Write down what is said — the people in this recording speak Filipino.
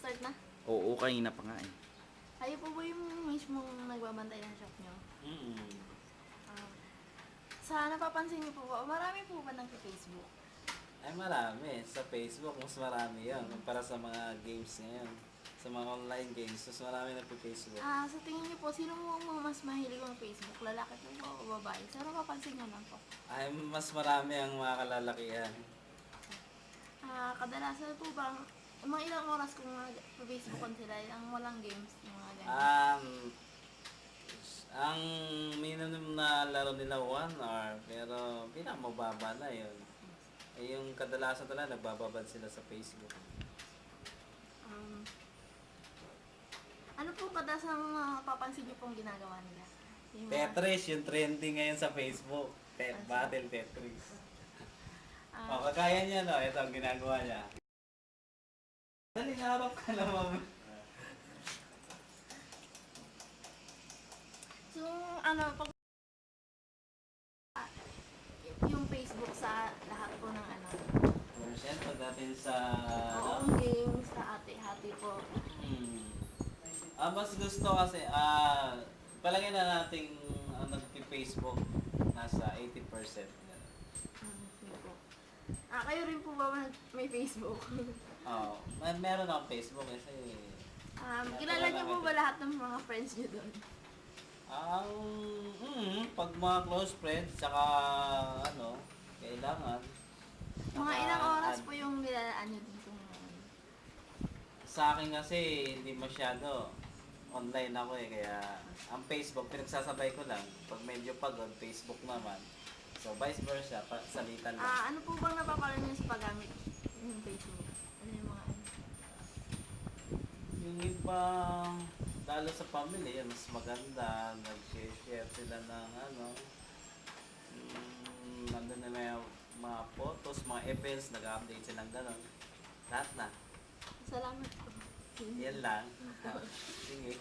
Start na? Oo, kanina pa nga eh. Kayo po ba yung mismong nagbabantay ng shop nyo? Mm. Ah, sa napapansin niyo po ba, marami po ba ng Facebook? Ay marami. Sa Facebook, mas marami yan. Para sa mga games ngayon. Sa mga online games, mas marami na po Facebook. Sa tingin niyo po, sino mo ang mas mahilig ng Facebook? Lalaki po ba o babae? Sa napapansin niyo lang po. Ay, mas marami ang mga kalalakihan. Kadalasan po bang, mga ilang oras kung Facebook-on sila, ang walang games, yung mga ganyan. Ang minimum na laro nila 1 hour, pero pinakamababa na yun. Eh, yung kadalasan talaga, nagbababad sila sa Facebook. Ano po kadalasan ang mapapansin niyo pong ginagawa nila? Yung mga- Tetris, yung trending ngayon sa Facebook. Battle Tetris. Ah, Kagaya niya, no? Ito ang ginagawa niya. Daling araw ka naman. So, pag yung Facebook sa lahat po ng Siyempre, dahil sa... buong games, sa ate-hati po. Mas gusto kasi, palagay na natin ang nag-Facebook nasa 80%. Yun po. Kayo rin po ba may Facebook? Oo. Meron akong Facebook kasi... Kilala niyo po ba lahat ng mga friends niyo doon? Pag mga close friends, tsaka kailangan. Mga Saka ilang oras po yung nilalaan niyo dito ngayon? Sa akin kasi, hindi masyado. Online ako eh, kaya ang Facebook, pinagsasabay ko lang. Pag medyo pagod, Facebook naman. So, vice versa, salitan lang. Ano po bang napapala niyo sa paggamit ng Facebook? Ano yung mga Yung iba, lalo sa family, yan, mas maganda. Nag-share sila ng nandun na may mga photos, mga events, nag-update silang gano'n. Lahat na. Salamat po. Yan lang. Sige.